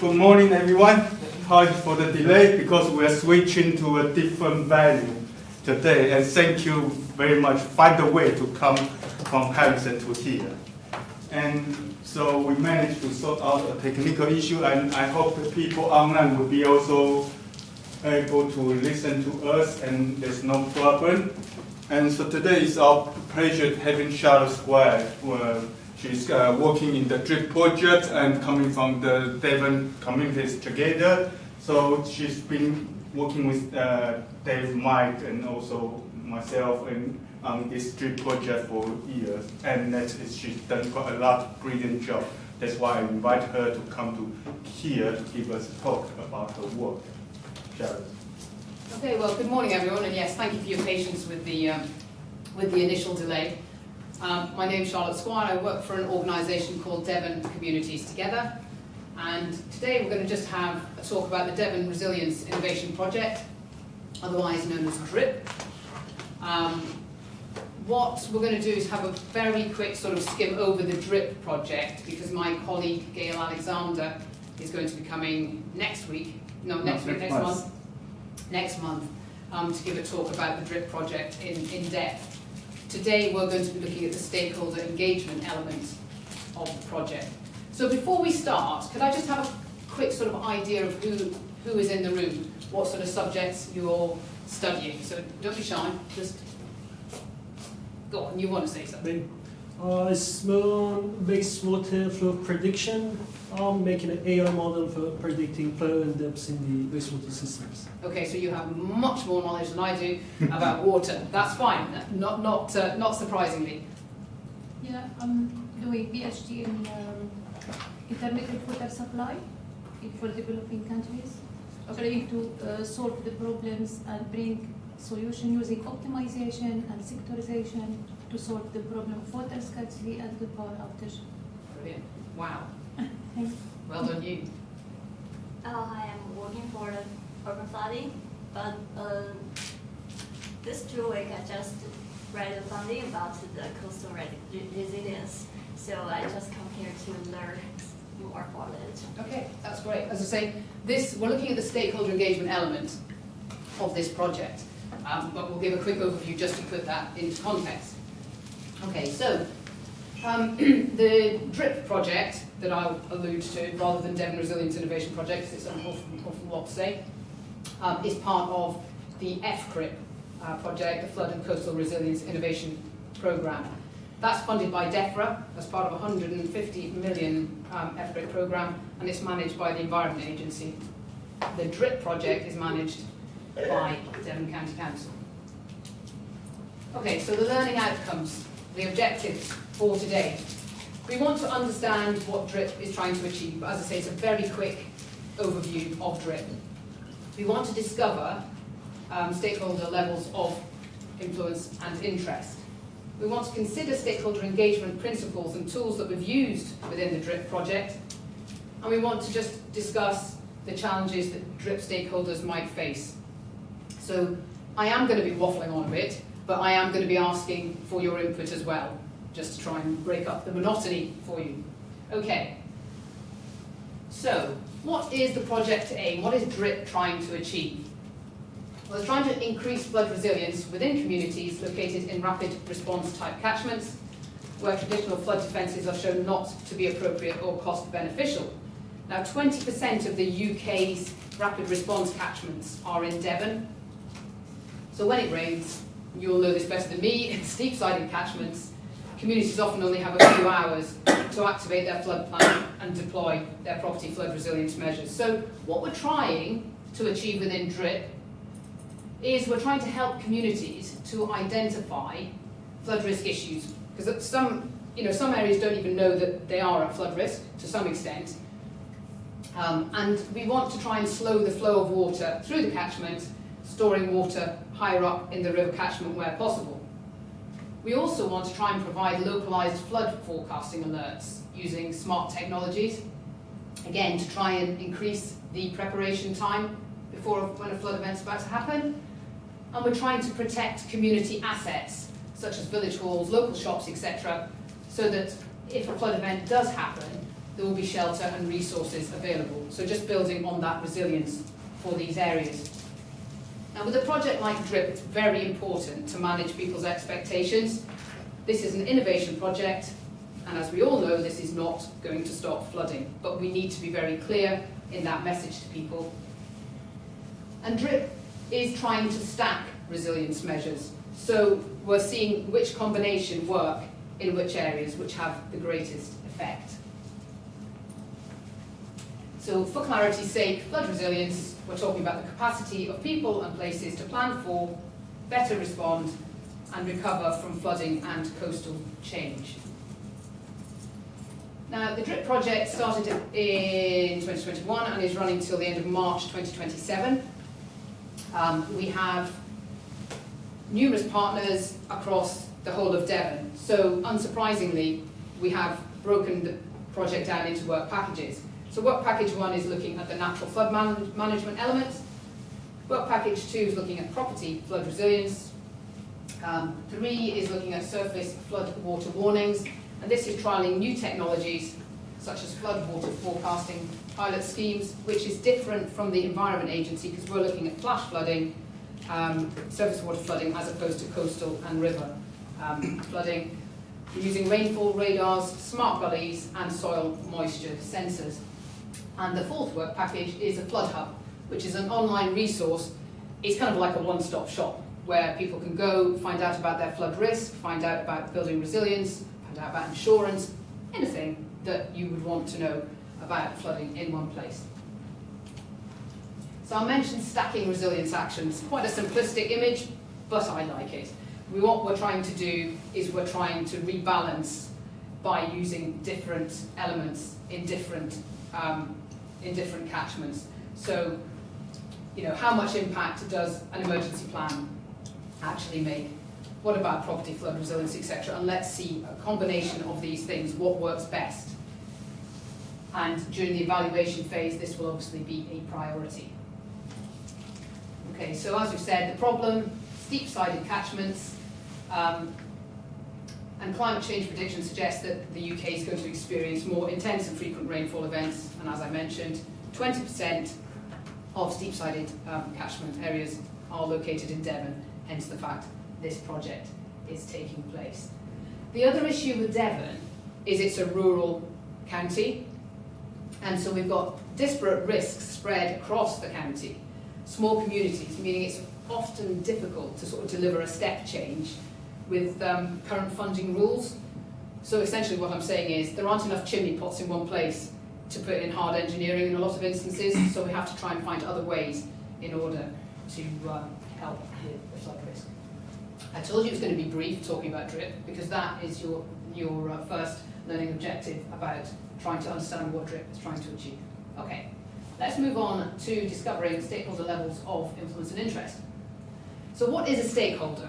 Good morning, everyone. Sorry for the delay because we are switching to a different venue today. And thank you very much. Find a way to come from Harrison to here. And so we managed to sort out a technical issue, and I hope the people online will be also able to listen to us, and there's no problem. And so today is our pleasure having Charlotte Squire. She's working in the DRIP project and coming from the Devon Communities Together. So she's been working with Dave, Mike, and also myself on this DRIP project for years. And she's done quite a lot, brilliant job. That's why I invite her to come to here to give us a talk about her work. Charlotte. Okay, well, good morning, everyone, and yes, thank you for your patience with the initial delay. My name is Charlotte Squire. I work for an organisation called Devon Communities Together, and today we're going to just have a talk about the Devon Resilience Innovation Project, otherwise known as DRIP. What we're going to do is have a very quick sort of skim over the DRIP project, because my colleague Gail Alexander is going to be coming next month, to give a talk about the DRIP project in depth. Today we're going to be looking at the stakeholder engagement element of the project. So before we start, could I just have a quick sort of idea of who is in the room, what sort of subjects you're all studying? So don't be shy, just go on, you want to say something. Wastewater flow prediction, making an AI model for predicting flow and depths in the wastewater systems. Okay, so you have much more knowledge than I do about water. That's fine, not surprisingly. Yeah, I'm doing PhD in intermittent water supply for developing countries, trying to solve the problems and bring solution using optimization and sectorization to solve the problem of water scarcity and good power outage. Brilliant. Wow. Thank you. Well done, you. Hi, I'm working for urban flooding, but this 2 weeks I just read something about the coastal resilience, so I just come here to learn more about it. Okay, that's great. As I say, we're looking at the stakeholder engagement element of this project, but we'll give a quick overview just to put that into context. Okay, so the DRIP project that I'll allude to, rather than Devon Resilience Innovation Project, because it's an awful lot to say, is part of the FCRIP project, the Flood and Coastal Resilience Innovation Programme. That's funded by DEFRA as part of a $150 million FCRIP programme, and it's managed by the Environment Agency. The DRIP project is managed by Devon County Council. Okay, so the learning outcomes, the objectives for today. We want to understand what DRIP is trying to achieve, but as I say, it's a very quick overview of DRIP. We want to discover stakeholder levels of influence and interest. We want to consider stakeholder engagement principles and tools that we've used within the DRIP project, and we want to just discuss the challenges that DRIP stakeholders might face. So I am going to be waffling on a bit, but I am going to be asking for your input as well, just to try and break up the monotony for you. Okay, so what is the project aim? What is DRIP trying to achieve? Well, it's trying to increase flood resilience within communities located in rapid response type catchments, where traditional flood defences are shown not to be appropriate or cost beneficial. Now, 20% of the UK's rapid response catchments are in Devon. So when it rains, you'll know this better than me, in steep-sided catchments, communities often only have a few hours to activate their flood plan and deploy their property flood resilience measures. So what we're trying to achieve within DRIP is we're trying to help communities to identify flood risk issues, because some areas don't even know that they are at flood risk to some extent, and we want to try and slow the flow of water through the catchment, storing water higher up in the river catchment where possible. We also want to try and provide localised flood forecasting alerts using smart technologies, again to try and increase the preparation time when a flood event's about to happen. And we're trying to protect community assets such as village halls, local shops, etc., so that if a flood event does happen, there will be shelter and resources available. So just building on that resilience for these areas. Now with a project like DRIP, it's very important to manage people's expectations. This is an innovation project, and as we all know, this is not going to stop flooding, but we need to be very clear in that message to people. And DRIP is trying to stack resilience measures. So we're seeing which combination work in which areas, which have the greatest effect. So for clarity's sake, flood resilience, we're talking about the capacity of people and places to plan for, better respond, and recover from flooding and coastal change. Now, the DRIP project started in 2021 and is running till the end of March 2027. We have numerous partners across the whole of Devon. So, unsurprisingly, we have broken the project down into work packages. So work package 1 is looking at the natural flood management elements. Work package 2 is looking at property flood resilience. 3 is looking at surface flood water warnings. And this is trialling new technologies such as flood water forecasting pilot schemes, which is different from the Environment Agency because we're looking at flash flooding, surface water flooding, as opposed to coastal and river flooding. We're using rainfall radars, smart gullies, and soil moisture sensors. And the 4th work package is a flood hub, which is an online resource. It's kind of like a one-stop shop where people can go, find out about their flood risk, find out about building resilience, find out about insurance, anything that you would want to know about flooding in one place. So I mentioned stacking resilience actions. Quite a simplistic image, but I like it. What we're trying to do is we're trying to rebalance by using different elements in different catchments. So, how much impact does an emergency plan actually make? What about property flood resilience, etc.? And let's see a combination of these things, what works best. And during the evaluation phase, this will obviously be a priority. Okay, so as we've said, the problem, steep-sided catchments, and climate change predictions suggest that the UK is going to experience more intense and frequent rainfall events, and as I mentioned, 20% of steep-sided catchment areas are located in Devon, hence the fact this project is taking place. The other issue with Devon is it's a rural county, and so we've got disparate risks spread across the county. Small communities, meaning it's often difficult to sort of deliver a step change with current funding rules. So essentially what I'm saying is there aren't enough chimney pots in one place to put in hard engineering in a lot of instances, so we have to try and find other ways in order to help with the flood risk. I told you it was going to be brief talking about DRIP because that is your first learning objective about trying to understand what DRIP is trying to achieve. Okay, let's move on to discovering stakeholder levels of influence and interest. So what is a stakeholder?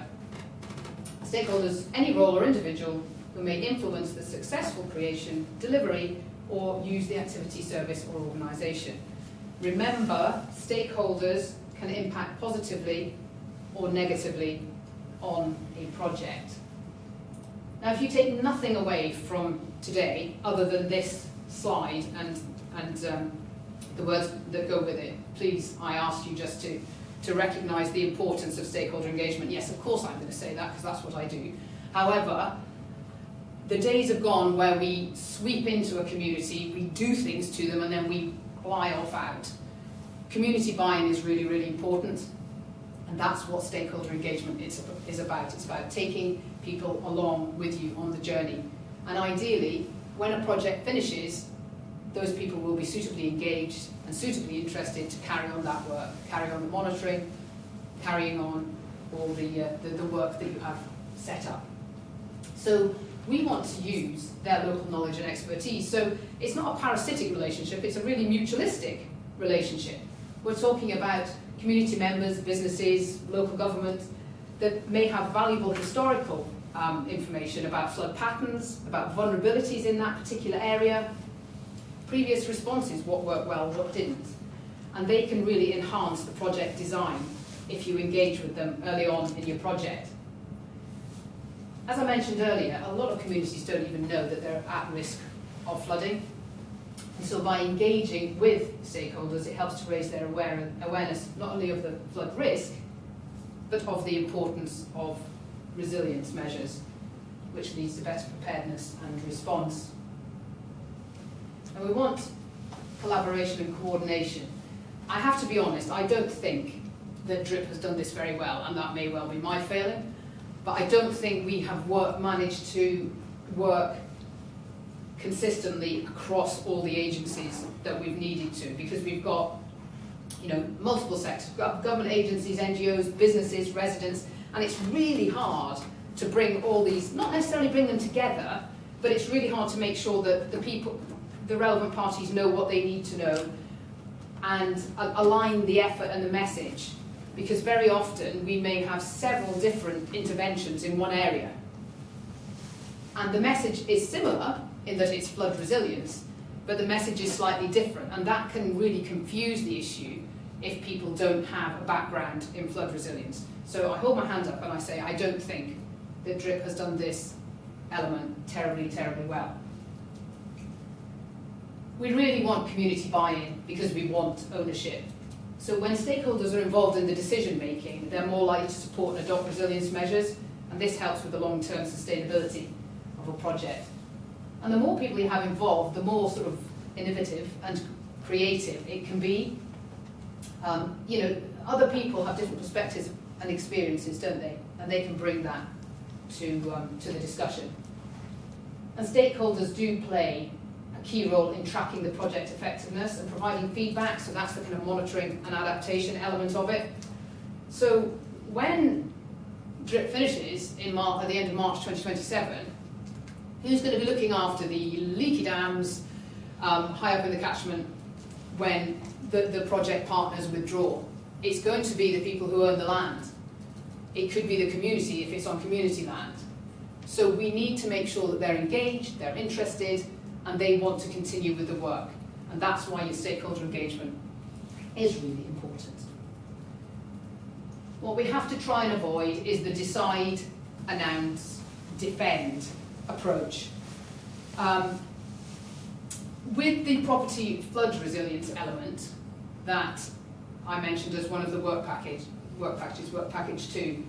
A stakeholder is any role or individual who may influence the successful creation, delivery, or use the activity, service, or organisation. Remember, stakeholders can impact positively or negatively on a project. Now, if you take nothing away from today other than this slide and the words that go with it, please, I ask you just to recognise the importance of stakeholder engagement. Yes, of course I'm going to say that because that's what I do. However, the days have gone where we sweep into a community, we do things to them, and then we fly off out. Community buy-in is really, really important, and that's what stakeholder engagement is about. It's about taking people along with you on the journey. And ideally, when a project finishes, those people will be suitably engaged and suitably interested to carry on that work, carry on the monitoring, carrying on all the work that you have set up. So we want to use their local knowledge and expertise. So it's not a parasitic relationship, it's a really mutualistic relationship. We're talking about community members, businesses, local government that may have valuable historical information about flood patterns, about vulnerabilities in that particular area, previous responses, what worked well, what didn't. And they can really enhance the project design if you engage with them early on in your project. As I mentioned earlier, a lot of communities don't even know that they're at risk of flooding. And so by engaging with stakeholders, it helps to raise their awareness not only of the flood risk, but of the importance of resilience measures, which leads to better preparedness and response. And we want collaboration and coordination. I have to be honest, I don't think that DRIP has done this very well, and that may well be my failing, but I don't think we have managed to work consistently across all the agencies that we've needed to, because we've got, you know, multiple sectors. We've got government agencies, NGOs, businesses, residents, and it's really hard to bring all these, not necessarily bring them together, but it's really hard to make sure that the people, the relevant parties know what they need to know and align the effort and the message, because very often we may have several different interventions in one area. And the message is similar in that it's flood resilience, but the message is slightly different, and that can really confuse the issue if people don't have a background in flood resilience. So I hold my hand up and I say I don't think that DRIP has done this element terribly, terribly well. We really want community buy-in because we want ownership. So when stakeholders are involved in the decision making, they're more likely to support and adopt resilience measures, and this helps with the long-term sustainability of a project. And the more people you have involved, the more sort of innovative and creative it can be. You know, other people have different perspectives and experiences, don't they? And they can bring that to the discussion. And stakeholders do play a key role in tracking the project effectiveness and providing feedback, so that's the kind of monitoring and adaptation element of it. So when DRIP finishes at the end of March 2027, who's going to be looking after the leaky dams high up in the catchment when the project partners withdraw? It's going to be the people who own the land. It could be the community if it's on community land. So we need to make sure that they're engaged, they're interested, and they want to continue with the work. And that's why your stakeholder engagement is really important. What we have to try and avoid is the decide, announce, defend approach. With the property flood resilience element that I mentioned as one of the work package 2,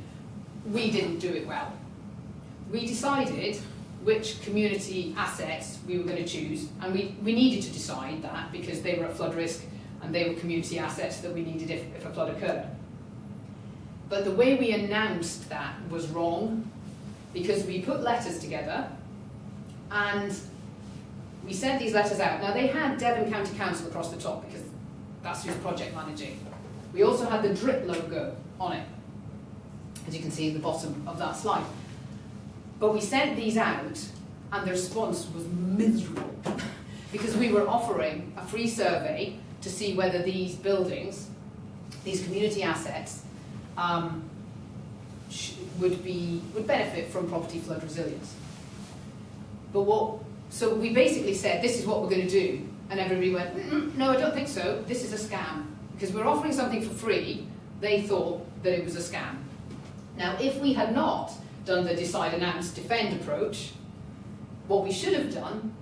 we didn't do it well. We decided which community assets we were going to choose, and we needed to decide that because they were at flood risk and they were community assets that we needed if a flood occurred. But the way we announced that was wrong, because we put letters together and we sent these letters out. Now they had Devon County Council across the top because that's who's project managing. We also had the DRIP logo on it, as you can see at the bottom of that slide. But we sent these out and the response was miserable because we were offering a free survey to see whether these buildings, these community assets, would benefit from property flood resilience. So we basically said, this is what we're going to do, and everybody went, no, I don't think so, this is a scam. Because we're offering something for free, they thought that it was a scam. Now, if we had not done the decide, announce, defend approach, what we should have done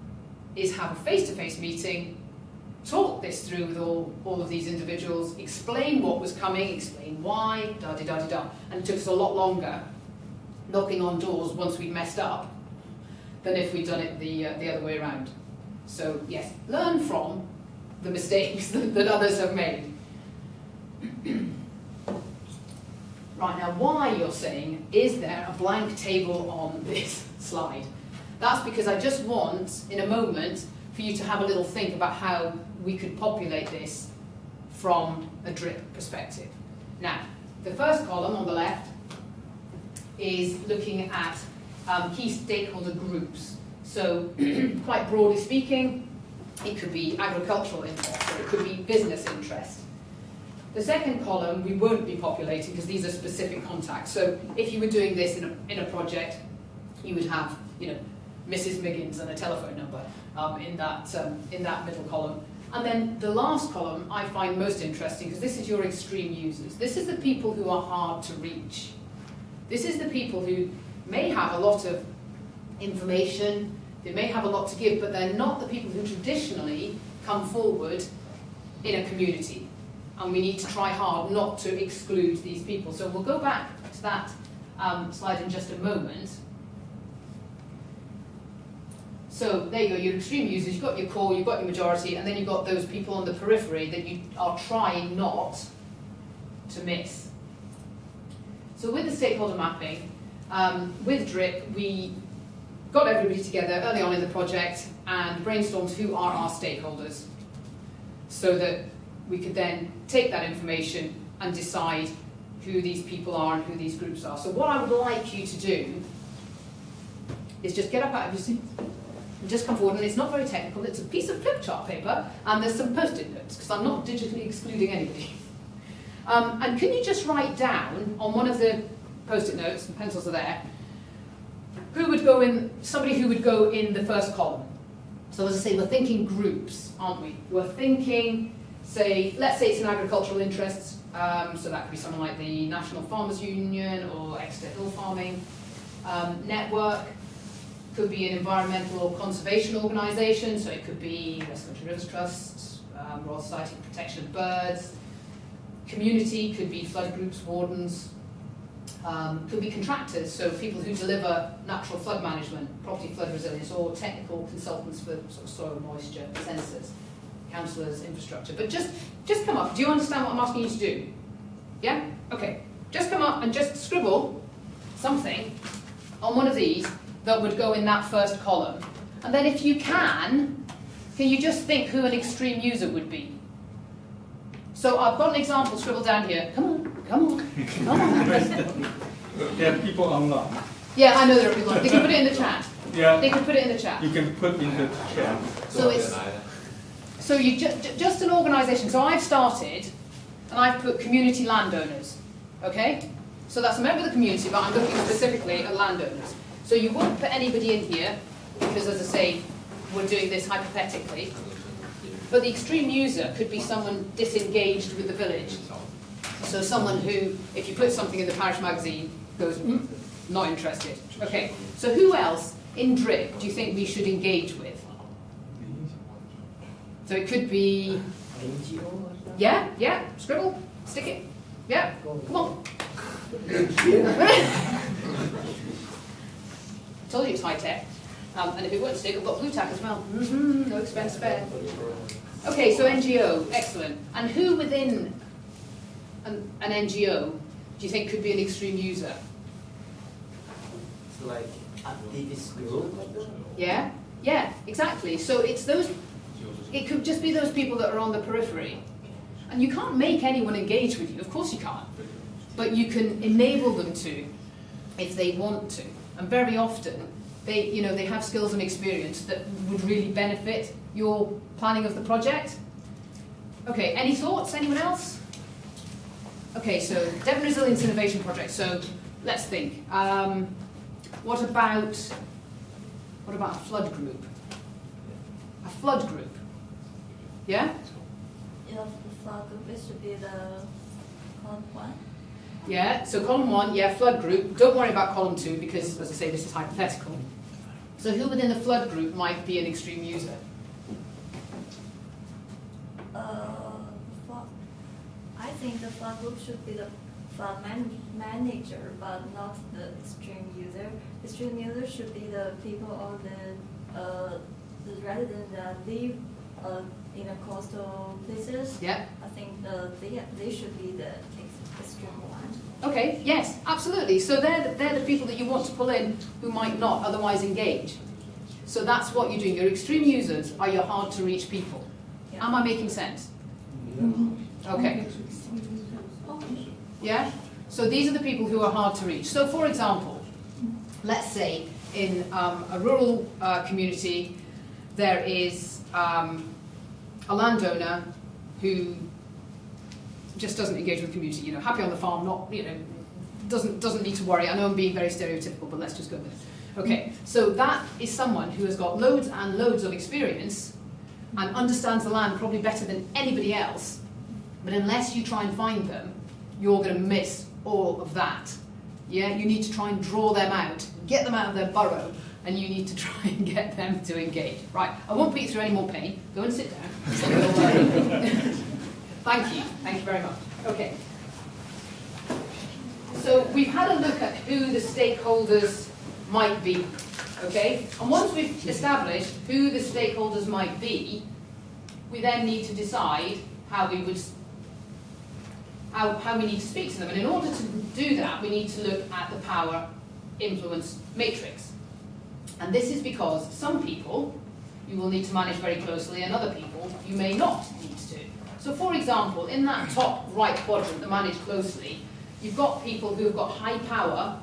is have a face-to-face meeting, talk this through with all of these individuals, explain what was coming, explain why, da-di-da-di-da. And it took us a lot longer knocking on doors once we'd messed up than if we'd done it the other way around. So yes, learn from the mistakes that others have made. Right, now why you're saying, is there a blank table on this slide? That's because I just want, in a moment, for you to have a little think about how we could populate this from a DRIP perspective. Now, the first column on the left is looking at key stakeholder groups. So, quite broadly speaking, it could be agricultural interest or it could be business interest. The second column we won't be populating because these are specific contacts. So if you were doing this in a project, you would have, you know, Mrs. Miggins and a telephone number in that middle column. And then the last column I find most interesting because this is your extreme users. This is the people who are hard to reach. This is the people who may have a lot of information, they may have a lot to give, but they're not the people who traditionally come forward in a community. And we need to try hard not to exclude these people. So we'll go back to that slide in just a moment. So there you go, your extreme users, you've got your core, you've got your majority, and then you've got those people on the periphery that you are trying not to miss. So with the stakeholder mapping, with DRIP, we got everybody together early on in the project and brainstormed who are our stakeholders, so that we could then take that information and decide who these people are and who these groups are. So what I would like you to do is just get up out of your seat and just come forward, and it's not very technical, it's a piece of flip chart paper and there's some post-it notes, because I'm not digitally excluding anybody. And can you just write down on one of the post-it notes, and pencils are there, who would go in, somebody who would go in the first column. So as I say, we're thinking groups, aren't we? We're thinking, say, let's say it's an agricultural interest, so that could be someone like the National Farmers Union or Exeter Hill Farming Network. Could be an environmental or conservation organisation, so it could be West Country Rivers Trust, Royal Society for Protection of Birds. Community could be flood groups, wardens. Could be contractors, so people who deliver natural flood management, property flood resilience, or technical consultants for sort of soil moisture sensors, councillors, infrastructure. But just come up. Do you understand what I'm asking you to do? Yeah? Okay. Just come up and just scribble something on one of these that would go in that first column. And then if you can you just think who an extreme user would be? So I've got an example scribbled down here. Come on. Yeah, people online. Yeah, I know there are people. They can put it in the chat. Yeah. They can put it in the chat. You can put in the chat. So you just an organisation. So I've started, and I've put community landowners. Okay. So that's a member of the community, but I'm looking specifically at landowners. So you won't put anybody in here because, as I say, we're doing this hypothetically. But the extreme user could be someone disengaged with the village. So someone who, if you put something in the parish magazine, goes, not interested. Okay, so who else in DRIP do you think we should engage with? So it could be... Yeah, scribble, stick it. Yeah, come on. Told you it's high tech. And if it won't stick, I've got blue tack as well. No expense spared. Okay, so NGO, excellent. And who within an NGO do you think could be an extreme user? So like activist group? Yeah, exactly. So it's those, it could just be those people that are on the periphery. And you can't make anyone engage with you, of course you can't. But you can enable them to if they want to. And very often, they have skills and experience that would really benefit your planning of the project. Okay, any thoughts? Anyone else? Okay, so Devon Resilience Innovation Project. So let's think. What about a flood group? A flood group. Yeah? Yeah, the flood group is to be the column 1. Yeah, so column 1, yeah, flood group. Don't worry about column 2 because, as I say, this is hypothetical. So who within the flood group might be an extreme user? I think the flood group should be the flood manager, but not the extreme user. Extreme user should be the people or the residents that live in the coastal places. Yeah. I think they should be the extreme one. Okay, yes, absolutely. So they're the people that you want to pull in who might not otherwise engage. So that's what you're doing. Your extreme users are your hard to reach people. Yeah. Am I making sense? Okay. Yeah? So these are the people who are hard to reach. So for example, let's say in a rural community there is a landowner who just doesn't engage with the community, happy on the farm, not, doesn't need to worry. I know I'm being very stereotypical, but let's just go with it. Okay, so that is someone who has got loads and loads of experience and understands the land probably better than anybody else, but unless you try and find them, you're going to miss all of that. Yeah, you need to try and draw them out, get them out of their burrow, and you need to try and get them to engage. Right, I won't put you through any more pain. Go and sit down. Thank you very much. Okay. So we've had a look at who the stakeholders might be, okay? And once we've established who the stakeholders might be, we then need to decide how we need to speak to them. And in order to do that, we need to look at the power influence matrix. And this is because some people you will need to manage very closely, and other people you may not need to. So for example, in that top right quadrant, the manage closely, you've got people who have got high power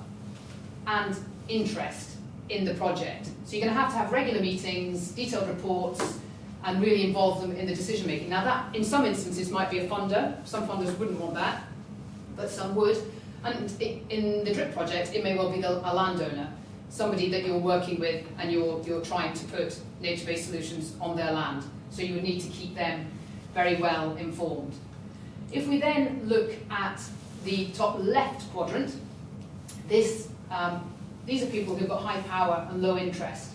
and interest in the project. So you're going to have regular meetings, detailed reports, and really involve them in the decision making. Now that, in some instances, might be a funder. Some funders wouldn't want that, but some would. And in the DRIP project, it may well be a landowner, somebody that you're working with and you're trying to put nature-based solutions on their land. So you would need to keep them very well informed. If we then look at the top left quadrant, these are people who've got high power and low interest.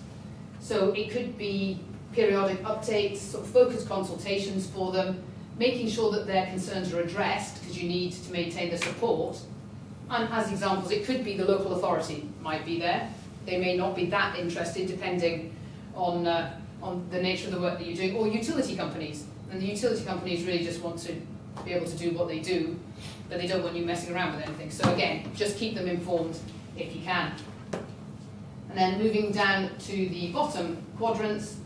So it could be periodic updates, sort of focused consultations for them, making sure that their concerns are addressed because you need to maintain the support. And as examples, it could be the local authority might be there. They may not be that interested depending on the nature of the work that you're doing, or utility companies. And the utility companies really just want to be able to do what they do, but they don't want you messing around with anything. So again, just keep them informed if you can. And then moving down to the bottom quadrants,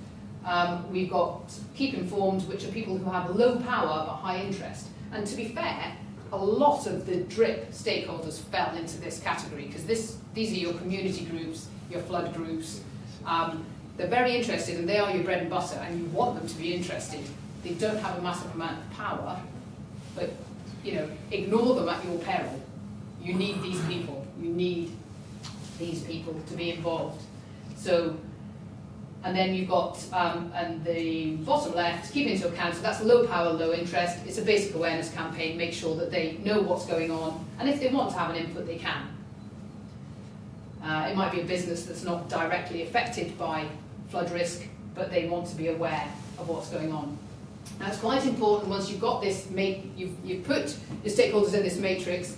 we've got keep informed, which are people who have low power but high interest. And to be fair, a lot of the DRIP stakeholders fell into this category, because these are your community groups, your flood groups. They're very interested, and they are your bread and butter, and you want them to be interested. They don't have a massive amount of power, but ignore them at your peril. You need these people. You need these people to be involved. So, and then you've got, and the bottom left, keep into account, so that's low power, low interest. It's a basic awareness campaign, make sure that they know what's going on, and if they want to have an input, they can. It might be a business that's not directly affected by flood risk, but they want to be aware of what's going on. Now it's quite important, once you've got this, you've put your stakeholders in this matrix,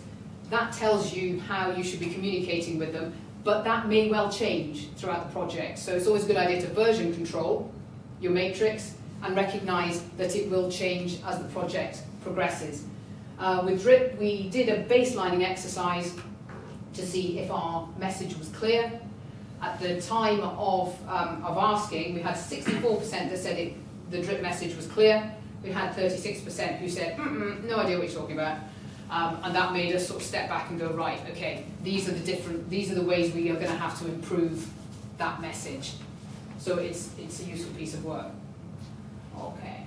that tells you how you should be communicating with them, but that may well change throughout the project. So it's always a good idea to version control your matrix and recognise that it will change as the project progresses. With DRIP, we did a baselining exercise to see if our message was clear. At the time of asking, we had 64% that said the DRIP message was clear. We had 36% who said, no idea what you're talking about. And that made us sort of step back and go, right, okay, these are the ways we are going to have to improve that message. So it's a useful piece of work. Okay.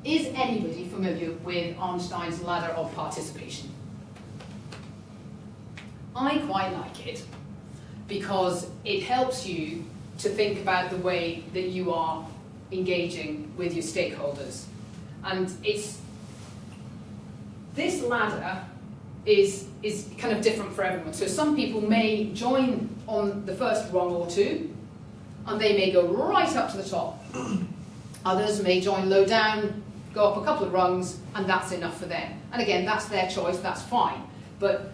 Is anybody familiar with Einstein's ladder of participation? I quite like it because it helps you to think about the way that you are engaging with your stakeholders. And this ladder is kind of different for everyone. So some people may join on the first rung or two, and they may go right up to the top. Others may join low down, go up a couple of rungs, and that's enough for them. And again, that's their choice, that's fine. But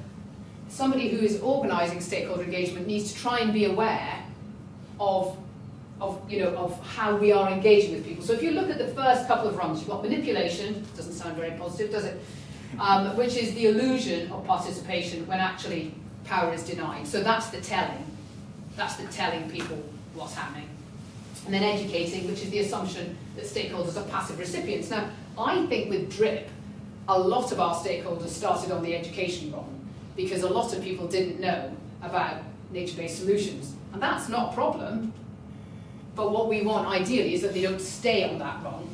somebody who is organising stakeholder engagement needs to try and be aware of how we are engaging with people. So if you look at the first couple of rungs, you've got manipulation, doesn't sound very positive, does it? Which is the illusion of participation when actually power is denied. So that's the telling. That's the telling people what's happening. And then educating, which is the assumption that stakeholders are passive recipients. Now, I think with DRIP, a lot of our stakeholders started on the education rung because a lot of people didn't know about nature-based solutions. And that's not a problem. But what we want ideally is that they don't stay on that rung.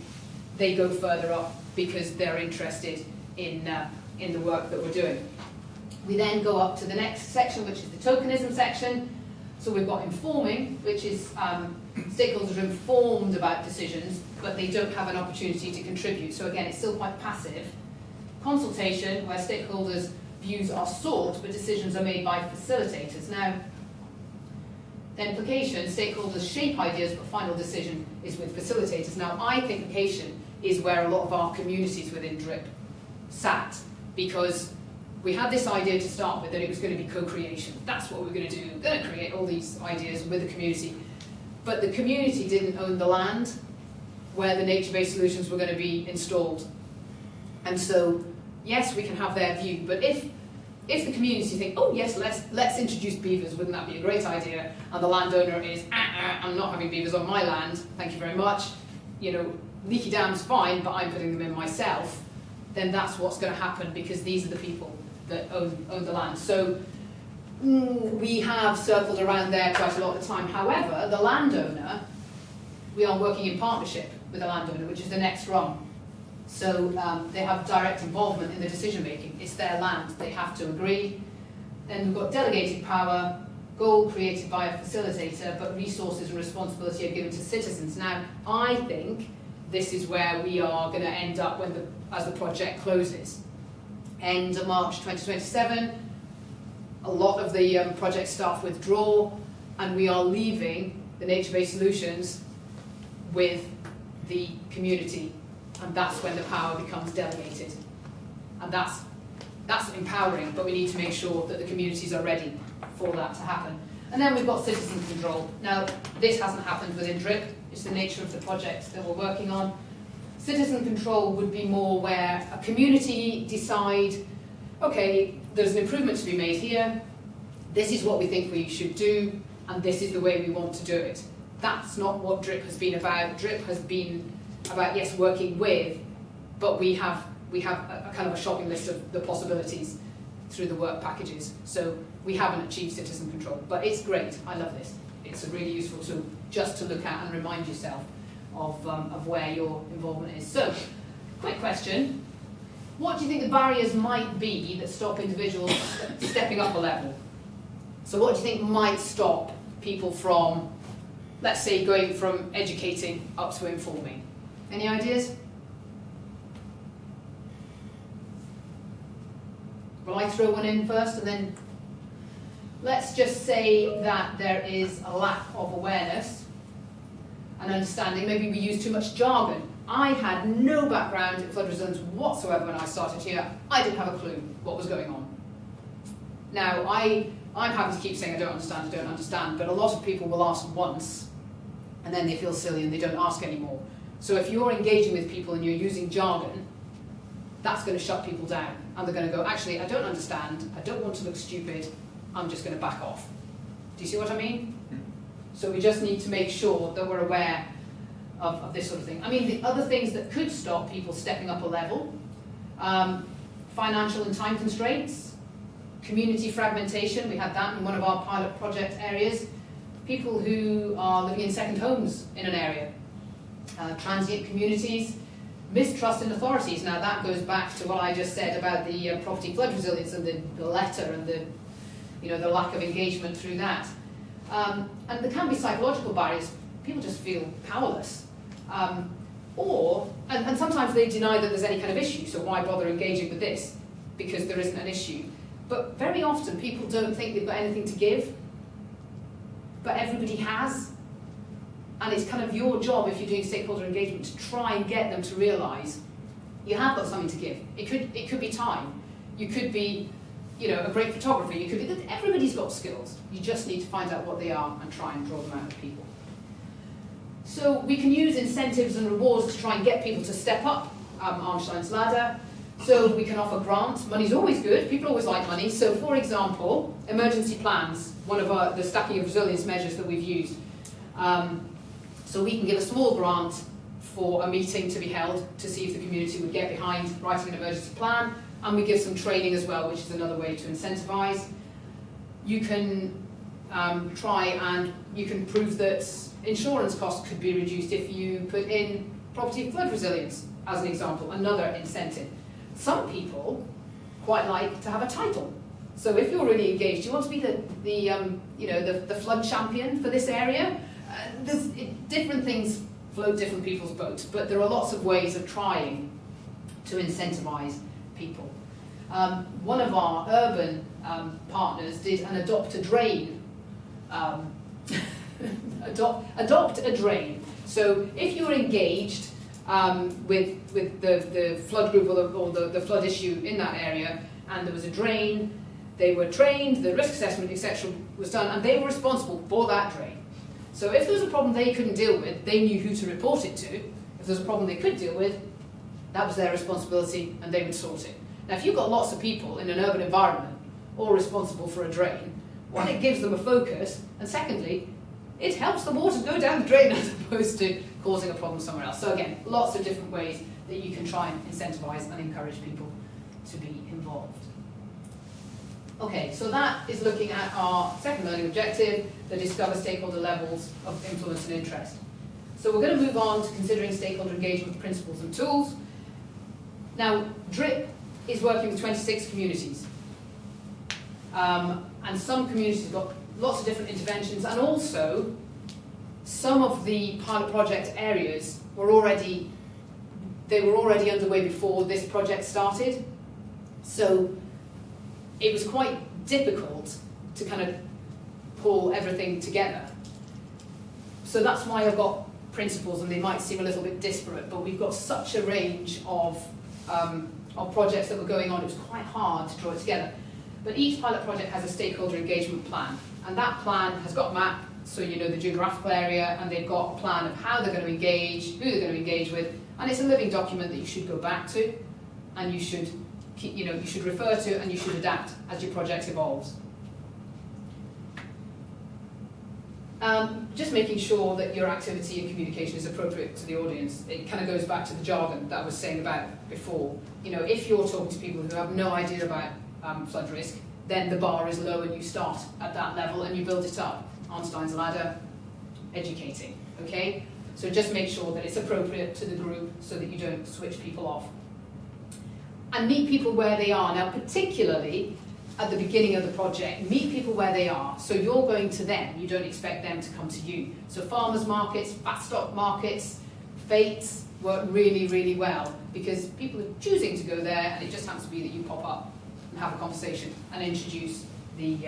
They go further up because they're interested in the work that we're doing. We then go up to the next section, which is the tokenism section. So we've got informing, which is stakeholders are informed about decisions, but they don't have an opportunity to contribute. So again, it's still quite passive. Consultation, where stakeholders' views are sought, but decisions are made by facilitators. Now, then implication, stakeholders shape ideas, but final decision is with facilitators. Now, I think implication is where a lot of our communities within DRIP sat, because we had this idea to start with that it was going to be co-creation. That's what we're going to do. We're going to create all these ideas with the community. But the community didn't own the land where the nature-based solutions were going to be installed. And so, yes, we can have their view, but if the community think, oh yes, let's introduce beavers, wouldn't that be a great idea? And the landowner is, I'm not having beavers on my land, thank you very much. You know, leaky dam's fine, but I'm putting them in myself. Then that's what's going to happen, because these are the people that own the land. So we have circled around there quite a lot of the time. However, the landowner, we are working in partnership with the landowner, which is the next rung. So they have direct involvement in the decision making. It's their land, they have to agree. Then we've got delegated power, goal created by a facilitator, but resources and responsibility are given to citizens. Now, I think this is where we are going to end up as the project closes. End of March 2027, a lot of the project staff withdraw, and we are leaving the nature-based solutions with the community. And that's when the power becomes delegated. And that's empowering, but we need to make sure that the communities are ready for that to happen. And then we've got citizen control. Now, this hasn't happened within DRIP. It's the nature of the project that we're working on. Citizen control would be more where a community decide, okay, there's an improvement to be made here. This is what we think we should do, and this is the way we want to do it. That's not what DRIP has been about. DRIP has been about, yes, working with, but we have a kind of a shopping list of the possibilities through the work packages. So we haven't achieved citizen control, but it's great. I love this. It's a really useful tool just to look at and remind yourself of where your involvement is. So, quick question. What do you think the barriers might be that stop individuals stepping up a level? So what do you think might stop people from, let's say, going from educating up to informing? Any ideas? Will I throw one in first, and then let's just say that there is a lack of awareness and understanding. Maybe we use too much jargon. I had no background in flood resilience whatsoever when I started here. I didn't have a clue what was going on. Now, I'm happy to keep saying I don't understand, but a lot of people will ask once, and then they feel silly and they don't ask anymore. So if you're engaging with people and you're using jargon, that's going to shut people down. And they're going to go, actually, I don't understand, I don't want to look stupid, I'm just going to back off. Do you see what I mean? So we just need to make sure that we're aware of this sort of thing. I mean, the other things that could stop people stepping up a level, financial and time constraints, community fragmentation, we had that in one of our pilot project areas, people who are living in second homes in an area, transient communities, mistrust in authorities. Now that goes back to what I just said about the property flood resilience and the letter and the lack of engagement through that. And there can be psychological barriers. People just feel powerless. And sometimes they deny that there's any kind of issue, so why bother engaging with this? Because there isn't an issue. But very often people don't think they've got anything to give, but everybody has. And it's kind of your job, if you're doing stakeholder engagement, to try and get them to realise you have got something to give. It could be time. You could be, a great photographer. You could be. Everybody's got skills. You just need to find out what they are and try and draw them out of people. So we can use incentives and rewards to try and get people to step up Einstein's ladder. So we can offer grants. Money's always good. People always like money. So, for example, emergency plans, one of the stacking of resilience measures that we've used. So we can give a small grant for a meeting to be held to see if the community would get behind writing an emergency plan, and we give some training as well, which is another way to incentivise. You can try and you can prove that insurance costs could be reduced if you put in property flood resilience, as an example, another incentive. Some people quite like to have a title. So if you're really engaged, you want to be the flood champion for this area. Different things float different people's boats, but there are lots of ways of trying to incentivise people. One of our urban partners did an adopt a drain adopt a drain. So if you're engaged with the flood group or the flood issue in that area, and there was a drain, they were trained, the risk assessment, etc. was done, and they were responsible for that drain. So if there was a problem they couldn't deal with, they knew who to report it to. If there was a problem they could deal with, that was their responsibility, and they would sort it. Now, if you've got lots of people in an urban environment all responsible for a drain, one, it gives them a focus, and secondly, it helps the water go down the drain as opposed to causing a problem somewhere else. So again, lots of different ways that you can try and incentivise and encourage people to be involved. Okay, so that is looking at our second learning objective, the discover stakeholder levels of influence and interest. So we're going to move on to considering stakeholder engagement principles and tools. Now, DRIP is working with 26 communities. And some communities have got lots of different interventions, and also some of the pilot project areas were already underway before this project started. So it was quite difficult to kind of pull everything together. So that's why I've got principles, and they might seem a little bit disparate, but we've got such a range of projects that were going on, it was quite hard to draw it together. But each pilot project has a stakeholder engagement plan, and that plan has got a map, so you know the geographical area, and they've got a plan of how they're going to engage, who they're going to engage with, and it's a living document that you should go back to, and you should refer to, and you should adapt as your project evolves. Just making sure that your activity and communication is appropriate to the audience. It kind of goes back to the jargon that I was saying about before. You know, if you're talking to people who have no idea about flood risk, then the bar is low and you start at that level and you build it up. Einstein's ladder, educating, okay? So just make sure that it's appropriate to the group so that you don't switch people off. And meet people where they are. Now, particularly at the beginning of the project, meet people where they are. So you're going to them, you don't expect them to come to you. So farmers markets, fat stock markets, fates work really, really well because people are choosing to go there, and it just happens to be that you pop up and have a conversation and introduce the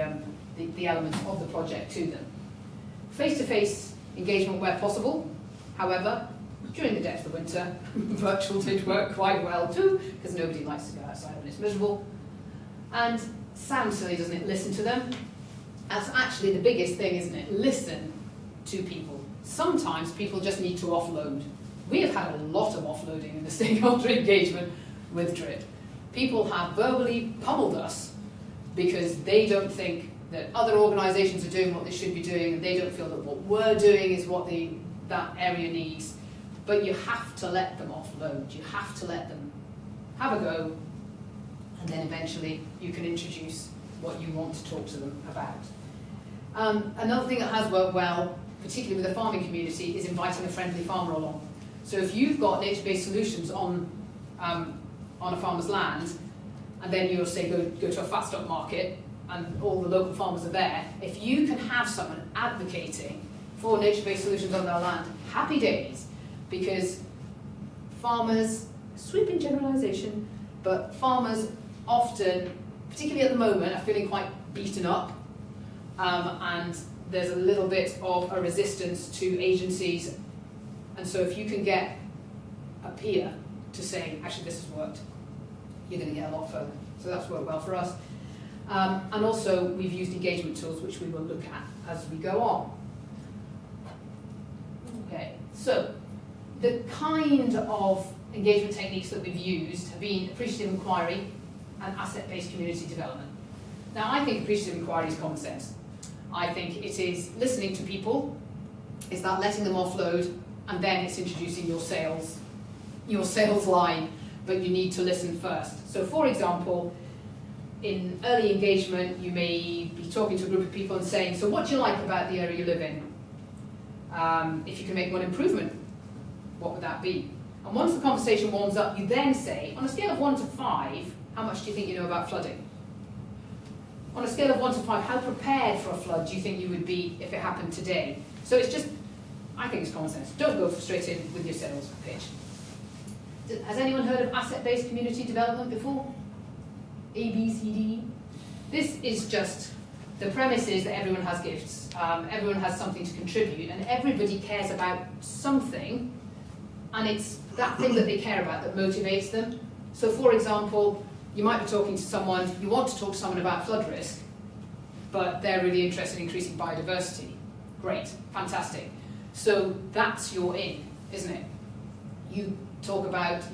elements of the project to them. Face-to-face engagement where possible. However, during the depths of winter, virtual did work quite well too, because nobody likes to go outside when it's miserable. And sounds silly, doesn't it? Listen to them. That's actually the biggest thing, isn't it? Listen to people. Sometimes people just need to offload. We have had a lot of offloading in the stakeholder engagement with DRIP. People have verbally pummeled us because they don't think that other organisations are doing what they should be doing, and they don't feel that what we're doing is what that area needs. But you have to let them offload. You have to let them have a go, and then eventually you can introduce what you want to talk to them about. Another thing that has worked well, particularly with the farming community, is inviting a friendly farmer along. So if you've got nature-based solutions on a farmer's land, and then you'll say go to a fat stock market, and all the local farmers are there, if you can have someone advocating for nature-based solutions on their land, happy days, because farmers, sweeping generalisation, but farmers often, particularly at the moment, are feeling quite beaten up, and there's a little bit of a resistance to agencies, and so if you can get a peer to say, actually this has worked, you're going to get a lot further. So that's worked well for us. And also we've used engagement tools, which we will look at as we go on. Okay, so the kind of engagement techniques that we've used have been appreciative inquiry and asset-based community development. Now, I think appreciative inquiry is common sense. I think it is listening to people, it's that letting them offload, and then it's introducing your sales line, but you need to listen first. So for example, in early engagement, you may be talking to a group of people and saying, so what do you like about the area you live in? If you can make one improvement, what would that be? And once the conversation warms up, you then say, on a scale of 1 to 5, how much do you think you know about flooding? On a scale of 1 to 5, how prepared for a flood do you think you would be if it happened today? So it's just, I think it's common sense. Don't go straight in with your sales pitch. Has anyone heard of asset-based community development before? A, B, C, D? This is just the premise is that everyone has gifts, everyone has something to contribute, and everybody cares about something, and it's that thing that they care about that motivates them. So for example, you might be talking to someone, you want to talk to someone about flood risk, but they're really interested in increasing biodiversity. Great, fantastic. So that's your in, isn't it? You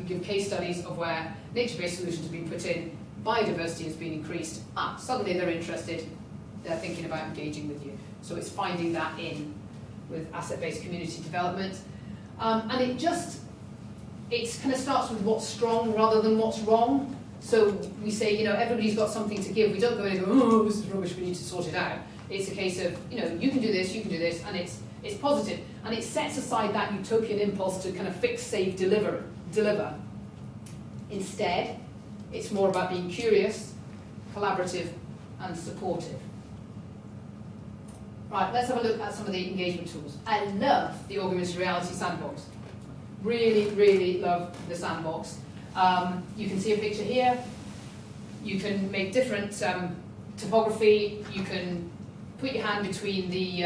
give case studies of where nature-based solutions have been put in, biodiversity has been increased, suddenly they're interested, they're thinking about engaging with you. So it's finding that in with asset-based community development. And it kind of starts with what's strong rather than what's wrong. So we say, everybody's got something to give. We don't go in and go, oh, this is rubbish, we need to sort it out. It's a case of, you can do this, and it's positive. And it sets aside that utopian impulse to kind of fix, save, deliver. Instead, it's more about being curious, collaborative, and supportive. Right, let's have a look at some of the engagement tools. I love the augmented reality sandbox. Really, really love the sandbox. You can see a picture here. You can make different topography. You can put your hand between the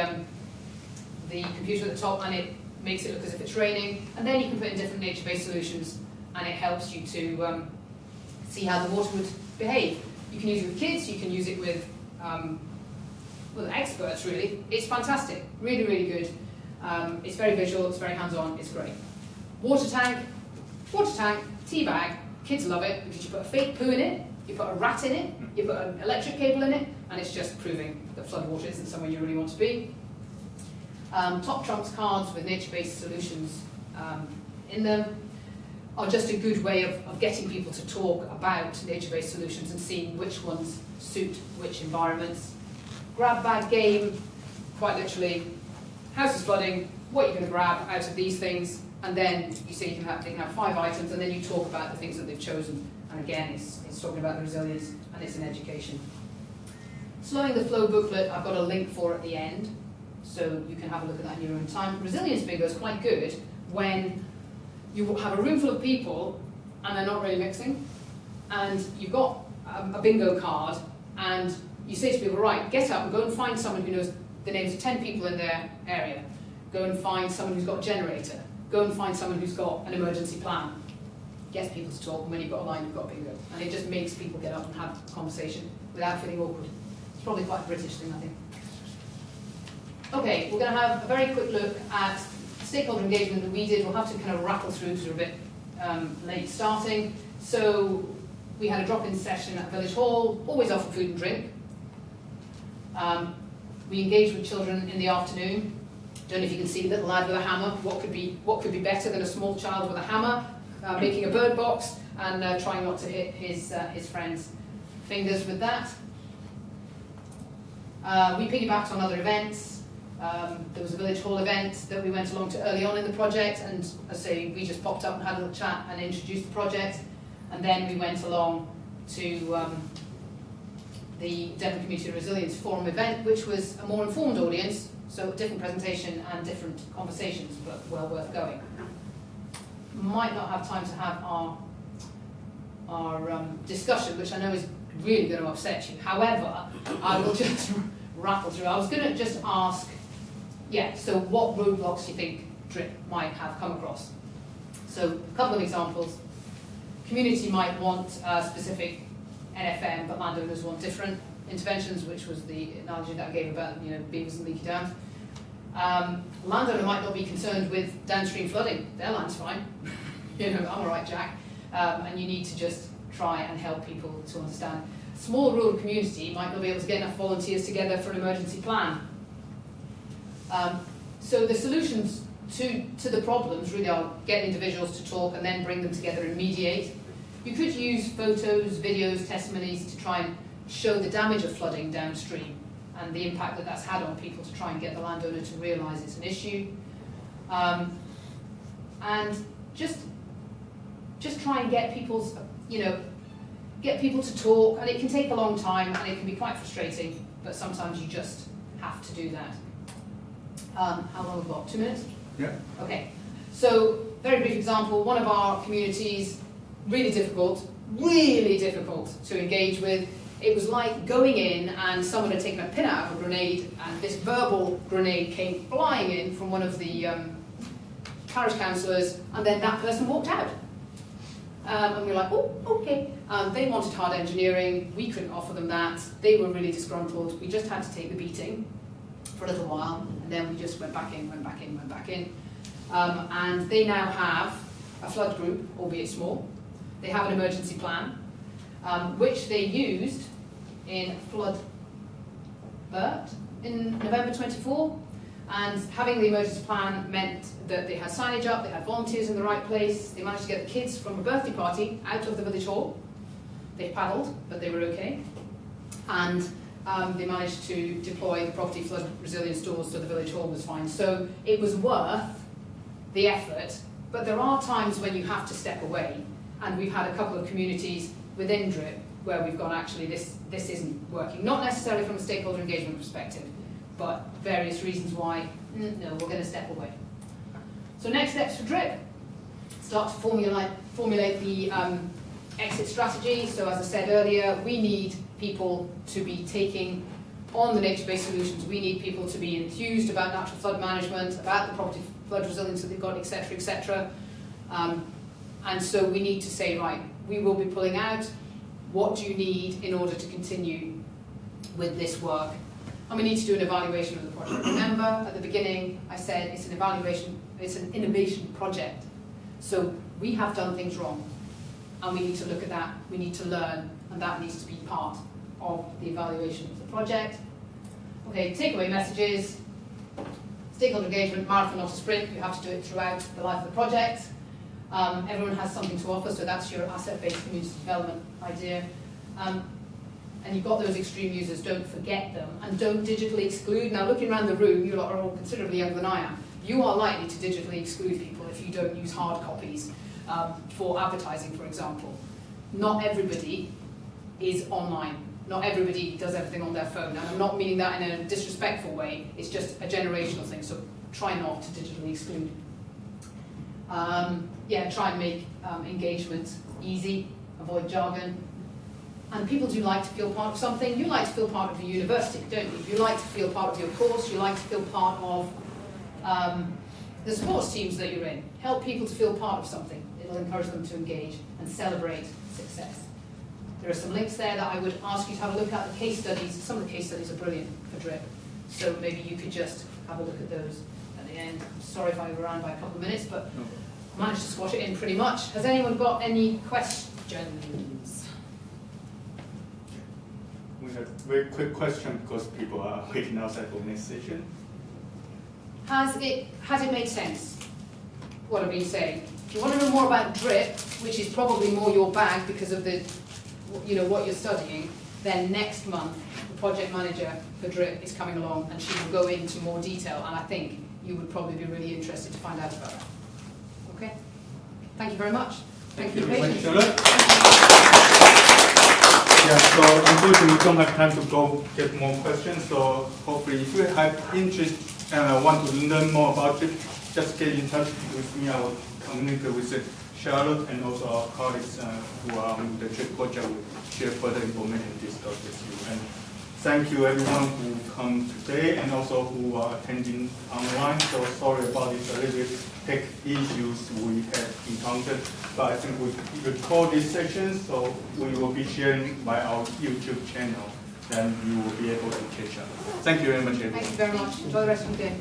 computer at the top and it makes it look as if it's raining. And then you can put in different nature-based solutions and it helps you to see how the water would behave. You can use it with kids. You can use it with experts, really. It's fantastic. Really, really good. It's very visual. It's very hands-on. It's great. Water tank, tea bag. Kids love it because you put a fake poo in it, you put a rat in it, you put an electric cable in it, and it's just proving that flood water isn't somewhere you really want to be. Top trumps cards with nature-based solutions in them are just a good way of getting people to talk about nature-based solutions and seeing which ones suit which environments. Grab bag game, quite literally, house is flooding, what are you going to grab out of these things? And then you say they can have 5 items, and then you talk about the things that they've chosen. And again, it's talking about the resilience, and it's an education. Slowing the Flow booklet, I've got a link for at the end, so you can have a look at that in your own time. Resilience bingo is quite good when you have a room full of people, and they're not really mixing, and you've got a bingo card, and you say to people, right, get up and go and find someone who knows the names of 10 people in their area. Go and find someone who's got a generator. Go and find someone who's got an emergency plan. Gets people to talk, and when you've got a line, you've got bingo. And it just makes people get up and have a conversation without feeling awkward. It's probably quite a British thing, I think. Okay, we're going to have a very quick look at stakeholder engagement that we did. We'll have to kind of rattle through because we're a bit late starting. So we had a drop-in session at Village Hall, always offer food and drink. We engaged with children in the afternoon. Don't know if you can see a little lad with a hammer. What could be better than a small child with a hammer, making a bird box and trying not to hit his friend's fingers with that. We piggybacked on other events. There was a Village Hall event that we went along to early on in the project, and as I say, we just popped up and had a little chat and introduced the project. And then we went along to the Devon Community Resilience Forum event, which was a more informed audience, so a different presentation and different conversations, but well worth going. Might not have time to have our discussion, which I know is really going to upset you. However, I will just rattle through. I was going to just ask, so what roadblocks do you think DRIP might have come across? So a couple of examples. Community might want specific NFM, but landowners want different interventions, which was the analogy that I gave about beavers and leaky dams. Landowner might not be concerned with downstream flooding. Their land's fine. I'm all right, Jack. And you need to just try and help people to understand. Small rural community might not be able to get enough volunteers together for an emergency plan. So the solutions to the problems really are get individuals to talk and then bring them together and mediate. You could use photos, videos, testimonies to try and show the damage of flooding downstream and the impact that that's had on people to try and get the landowner to realise it's an issue. And just try and get people's, get people to talk, and it can take a long time and it can be quite frustrating, but sometimes you just have to do that. How long have we got? 2 minutes? Yeah. Okay. So, very brief example, one of our communities, really difficult to engage with. it was like going in and someone had taken a pin out of a grenade and this verbal grenade came flying in from one of the parish councillors, and then that person walked out. And we were like, oh, okay. They wanted hard engineering, we couldn't offer them that, they were really disgruntled, we just had to take the beating for a little while, and then we just went back in. And they now have a flood group, albeit small. They have an emergency plan, which they used in flood alert in November 24. And having the emergency plan meant that they had signage up, they had volunteers in the right place, they managed to get the kids from a birthday party out of the village hall. They paddled, but they were okay. And they managed to deploy the property flood resilience doors so the village hall was fine. So it was worth the effort, but there are times when you have to step away. And we've had a couple of communities within DRIP where we've gone, actually, this isn't working. Not necessarily from a stakeholder engagement perspective, but various reasons why, no, we're going to step away. So next steps for DRIP. Start to formulate the exit strategy. So as I said earlier, we need people to be taking on the nature-based solutions. We need people to be enthused about natural flood management, about the property flood resilience that they've got, etc., etc. And so we need to say, right, we will be pulling out. What do you need in order to continue with this work? And we need to do an evaluation of the project. Remember, at the beginning, I said it's an evaluation, it's an innovation project. So we have done things wrong, and we need to look at that, we need to learn, and that needs to be part of the evaluation of the project. Okay, takeaway messages, stakeholder engagement, marathon, not a sprint. You have to do it throughout the life of the project. Everyone has something to offer, so that's your asset-based community development idea. And you've got those extreme users, don't forget them, and don't digitally exclude. Now, looking around the room, you lot are all considerably younger than I am. You are likely to digitally exclude people if you don't use hard copies for advertising, for example. Not everybody is online. Not everybody does everything on their phone. And I'm not meaning that in a disrespectful way. It's just a generational thing, so try not to digitally exclude. Yeah, try and make engagement easy, avoid jargon. And people do like to feel part of something. You like to feel part of a university, don't you? You like to feel part of your course. You like to feel part of the sports teams that you're in. Help people to feel part of something. It'll encourage them to engage and celebrate success. There are some links there that I would ask you to have a look at. The case studies, some of the case studies are brilliant for DRIP. So maybe you could just have a look at those at the end. I'm sorry if I overran by a couple of minutes, but I managed to squash it in pretty much. Has anyone got any questions? We have a very quick question because people are waiting outside for the next session. Has it made sense, what I've been saying? If you want to know more about DRIP, which is probably more your bag because of the, what you're studying, then next month the project manager for DRIP is coming along and she will go into more detail, and I think you would probably be really interested to find out about that. Okay? Thank you very much. Thank you for your patience. Yeah, so unfortunately we don't have time to go get more questions, so hopefully if you have interest and want to learn more about it, just get in touch with me. I will communicate with Charlotte and also our colleagues who are on the DRIP project will share further information and discuss with you. And thank you everyone who come today and also who are attending online. So sorry about this a little bit tech issues we have encountered, but I think we record these sessions, so we will be sharing by our YouTube channel. Then you will be able to catch up. Thank you very much, everyone. Thank you very much. Enjoy the rest of your day.